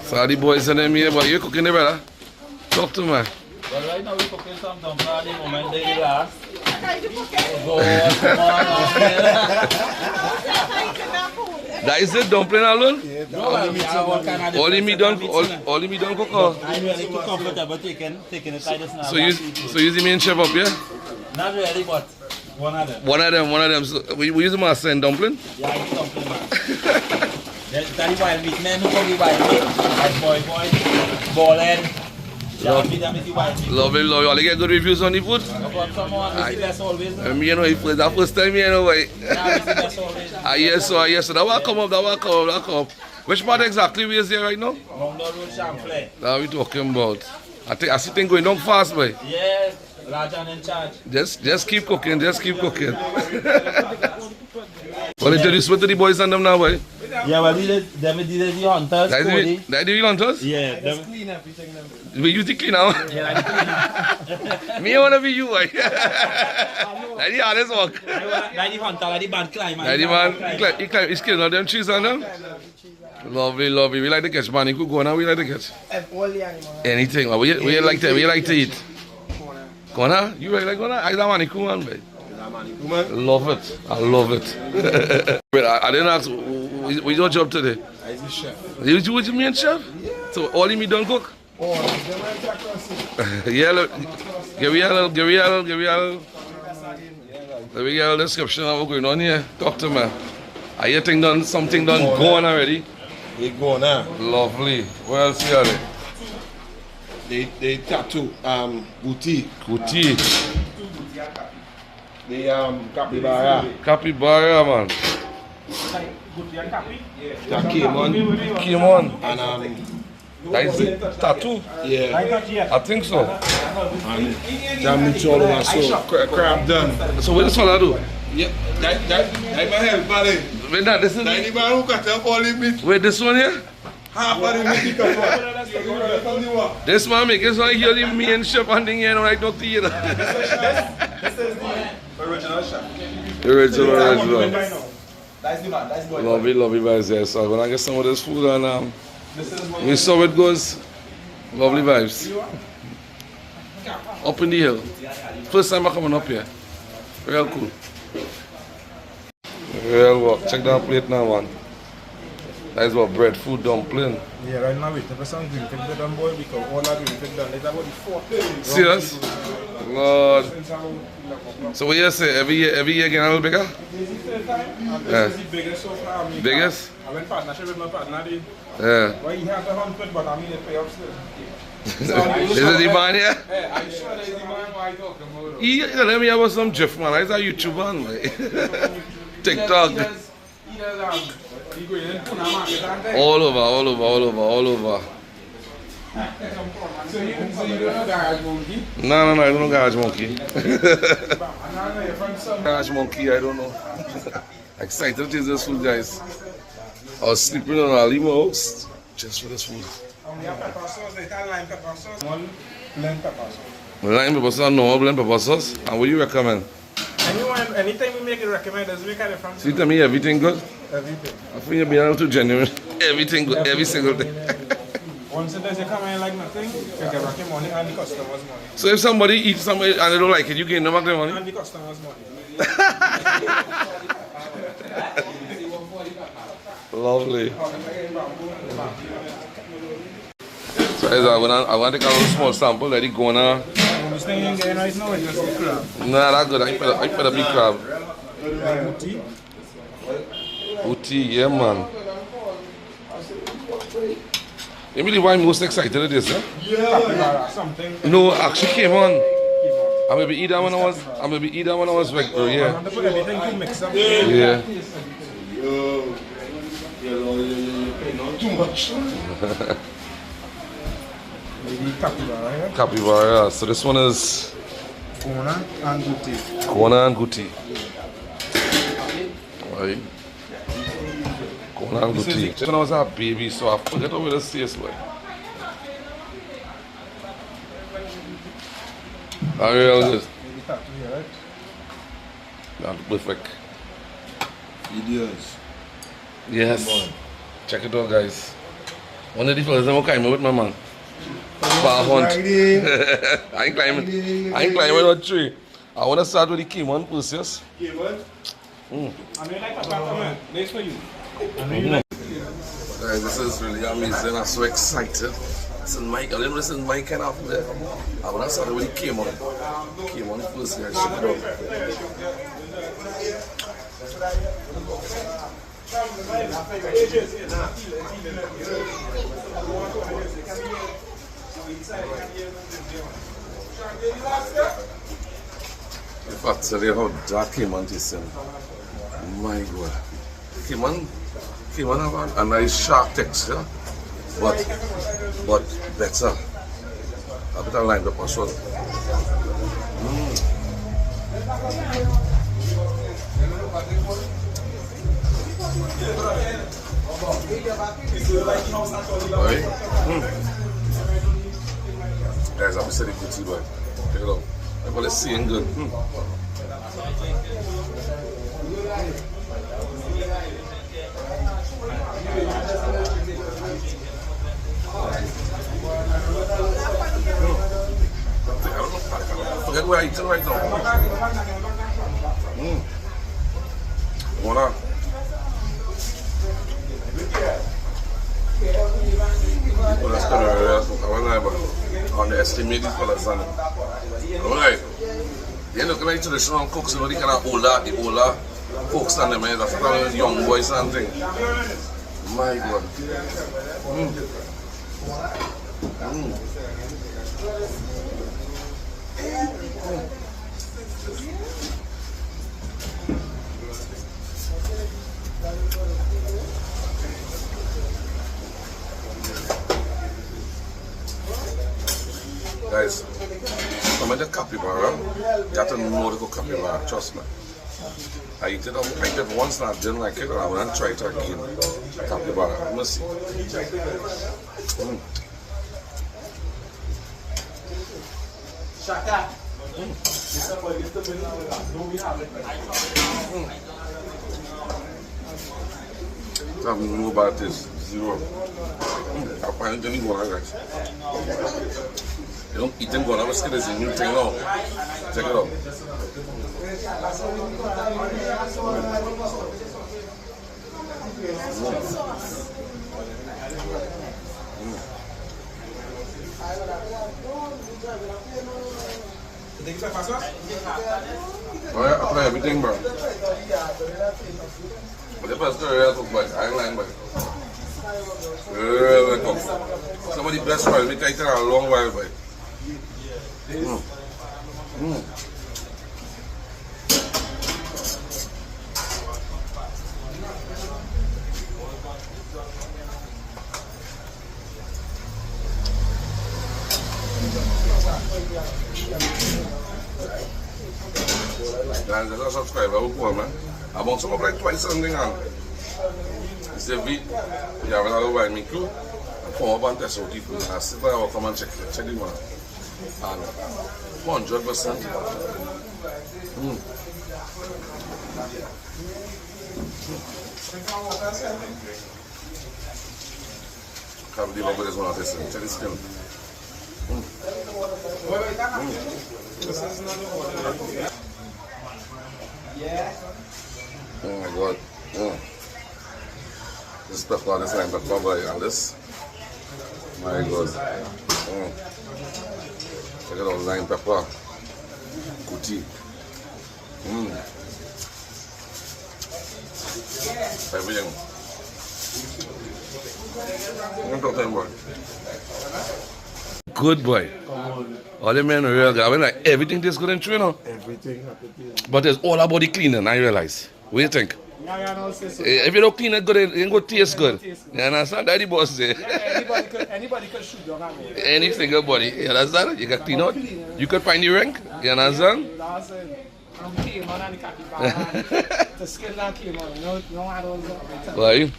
So the boys and them here, but you're cooking the brother? Talk to me. Well, right now we're cooking some dumplings at the moment, they last. That is it, dumpling alone? Yeah, Only me don't cook or? I'm really too comfortable taking it like this now. So you the main chef up here? Not really, but one of them. One of them. So we use the master in dumpling? Yeah, I eat dumpling, man. That's the wild meat, man. Who cook the wild meat? Like boy, ball head. Yeah, me them is the wild meat. Lovely. All you get good reviews on the food? About someone, we see best always. Me, you know, if it's the first time, you know, why? Yeah, we see best always. Yes, so that will come up. Which part exactly we is here right now? Mount Road, Champlain. That we talking about. I see things going down fast, boy. Yeah, Rajan in charge. Just keep cooking, Well, introduce me to the boys and them now, boy. Yeah, well, these are the hunters. That is the hunters? Yeah, them. Clean everything. We use the clean now. Yeah, Me, I want to be you, boy. That's the hardest work. like the hunter, like the band climber. That's the man, he climb, he's killing all them trees on them. Lovely. We like to catch, man. You could go now, we like to catch. All the animals. Anything. What you like to eat? Kona? You really like Kona? I don't want to cook one, boy. Love it. I love it. Wait, I didn't ask, what's your job today? I'm the chef. You the main chef? Yeah. So all you me don't cook? Oh, them are across it. Yeah, look. Give me a little. Let me get a description of what's going on here. Talk to me. Are you think something done going already? They go now. Lovely. What else here? They tattoo boutique. Boutique. They Capybara. Capybara, man. That Cayman. and That is it. Tattoo? yeah. I think so. And that means all over so crab done. So what does all I do? Yeah. That my help, buddy. Wait, now, this is... That the man who cut up all the meat. Wait, this one here? Half of the meat come This man make it sound like you're the main chef and thing, you know, like Dr. You know. This is the original chef. Original. That's the man. That's the boy. Lovely vibes there. So when I get some of this food and we saw how it goes. Lovely vibes. Up in the hill. First time I'm coming up here. Real cool. Real work. Check that plate now, man. That is what bread, food, dumpling. Yeah, right now waiting for some green pig done, boy, because all that green pig done. It's about the fourth. Serious? Lord. So what you say? Every year getting a little bigger? This is the biggest so far. Biggest? I'm in partnership with my partner. Yeah. Well, he has a 100, but I mean, it pay up still. Is it the man here? Hey, are you sure that is the man why I talking about? He let me have some Jeff, man. He's a YouTuber, man. TikTok. He does, he go in Pune market and there. All over. So you don't know garage monkey? No, I don't know garage monkey. And I know you're from some. Garage monkey, I don't know. Excited to taste this food, guys. I was sleeping on a limo house just for this food. We have pepper sauce, they have lime pepper sauce. One blend pepper sauce. Lime pepper sauce, normal blend pepper sauce. And what do you recommend? Anytime we make it, recommend us make a difference. So you tell me everything good? Everything. I think you're being a little too genuine. Everything good, every single thing. Once it does, you come in like nothing, you can back your money and the customer's money. So if somebody eats something and they don't like it, you gain them back their money? And the customer's money. Lovely. So I want to take a little small sample, let it go now. This thing you get right now is just the crab. Nah, that's good. I better be crab. Booty. Booty, yeah, man. You believe why I'm most excited at this, huh? Capybara, something. No, actually came on. I maybe eat that when I was back, I yeah. want to put everything to mix up. Yeah. You pay not too much. Maybe capybara, yeah? Capybara. So this one is Iguana and booty. Iguana and Guti. Right. Iguana and Guti. When I was a baby, so I forget how it tastes like. I real good. Maybe tattoo here, right? That's perfect. Videos. Yes. Check it out, guys. One of the first time I came with my man. Bar hunt. I ain't climbing on tree. I want to start with the Cayman first, yes? Cayman? I mean, like a papa, man. Nice for you. I mean, like... Guys, this is really amazing. I'm so excited. Listen, Mike, I didn't listen to Mike kind of there. I want to start with the Cayman. Cayman first, guys. Check it out. If I tell you how dark Cayman is, my God. Cayman have a nice sharp texture, but better. A bit of lined up as well. Right? Guys, I'm saying good to you, boy. Check it out. Everybody's seeing good. I forget where I eat right now. Iguana. Well, that's kind of underestimate these fellas. Alright. They're looking like traditional cooks, you know, the kind of older cooks and them, that's kind of young boys and things. My God. Guys, come at the Capybara, you have to know the Capybara, trust me. I ate it once and I didn't like it, and I want to try it again. Capybara, let me see. I have no bad taste, zero. I find it Iguana, guys. You don't eat them Iguana, but it's a new thing now. Check it out. Oh yeah, I try everything, bro. But the best area cook, boy. I ain't lying, boy. Really cook. Some of the best wild meat I eat in a long while, boy. Guys, there's a subscriber who call, man. I want some of like twice something on. He said, V, you have another wine me crew. I come up and test out the food. I said, I will come and check the man. And 100%. Can't believe how good this one tastes. Check the skin. Oh my God. This pepper, this lime pepper, boy, and this. My God. Check it out, lime pepper. Kuti. Everything. I'm talking about. Good boy. All the men are real good. I mean, like, everything tastes good in Trini. Everything. But it's all about the cleaning, I realize. What do you think? If you don't clean it good, it ain't going to taste good. You understand? That's the boss say. Anybody could shoot down at me. Any single body. You understand? You can clean out. You could find the rank. You understand? I'm Cayman and the Capybara. The skin that Cayman. No one knows. Right?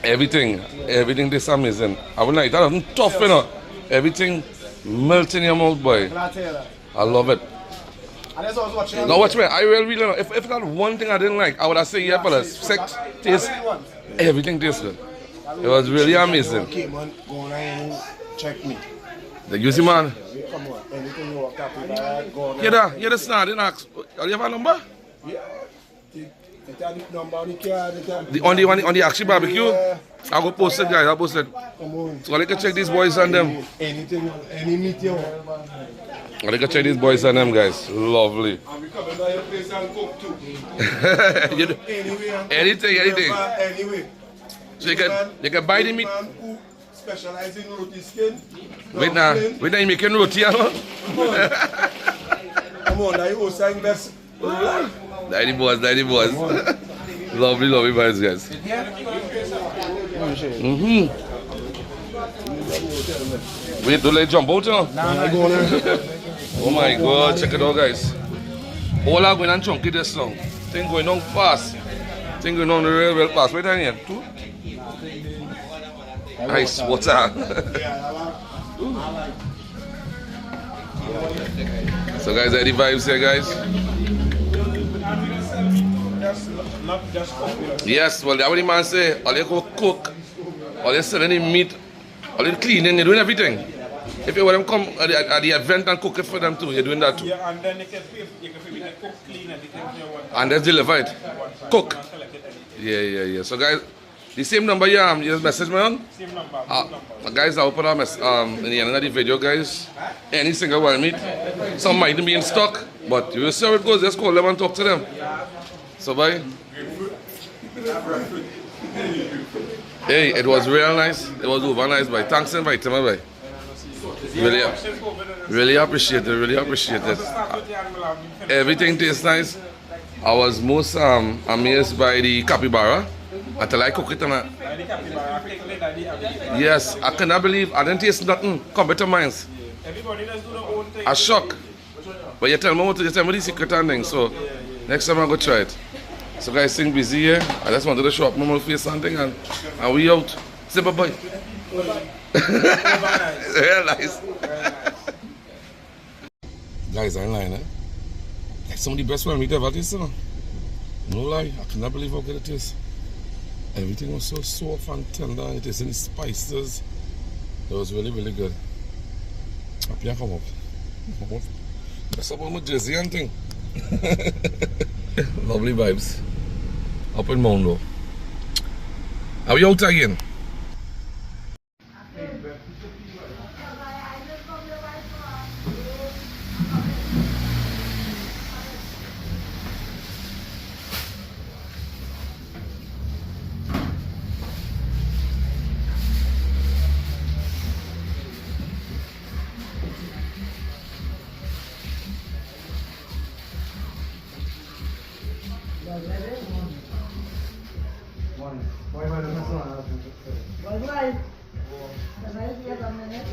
Everything this amazing. I would like that. Tough, you know. Everything melts in your mouth, boy. I love it. Now watch me, I really know. If that one thing I didn't like, I would have said yeah, fellas. Sex, taste, everything tastes good. It was really amazing. Cayman, go on and check me. The Yusi man. Come on, anything you want, Capybara, go on. Hear the sound, didn't ask. Do you have a number? Yeah. The number on the card. On the Action Barbecue? Yeah. I'll go post it, guys. I'll post it. Come on. So I can check these boys and them. Anything, any meat you want. I can check these boys and them, guys. Lovely. And we come by your place and cook too. Anything. Anyway. So you can buy the meat. Man who specialize in roti skin. Wait now, you making roti, you know? Come on, now you also invest. Daddy boys. Lovely vibes, guys. Wait, do they jump out, you know? Oh my God, check it out, guys. All are going on chunky this long. Thing going on fast. Thing going on real fast. Wait a minute, two? Nice, what's that? So guys, any vibes here, guys? Yes, well, that's what the man say. All you go cook, all you selling the meat, all you cleaning, you're doing everything. If you want them come at the event and cook it for them too, you're doing that too. Yeah, and then you can pay cook, clean, and and then deliver it. Cook. Yeah. So guys, the same number you just message me on? Same number. Guys, I'll put in the end of the video, guys. Any single wild meat. Some might be in stock, but you will see how it goes. Just call them and talk to them. So bye. Hey, it was real nice. It was over nice, bye. Thanks for inviting me, bye. Really appreciate it. Everything tastes nice. I was most amazed by the capybara until I cook it and yes, I cannot believe I didn't taste nothing compared to mine. Everybody does do their own thing. A shock. But you tell me the secret and things, so next time I'm going to try it. So guys, thing busy here. I just wanted to show up my face something and we out. Say bye-bye. Very nice. Guys, I'm lying, eh? That's some of the best one meat I've ever tasted. No lie, I cannot believe how good it is. Everything was so soft and tender. It is in the spices. It was really good. I can't come up. That's about my jersey and thing. Lovely vibes. Up in Mondo. Are we out again? Why? Can I see a minute?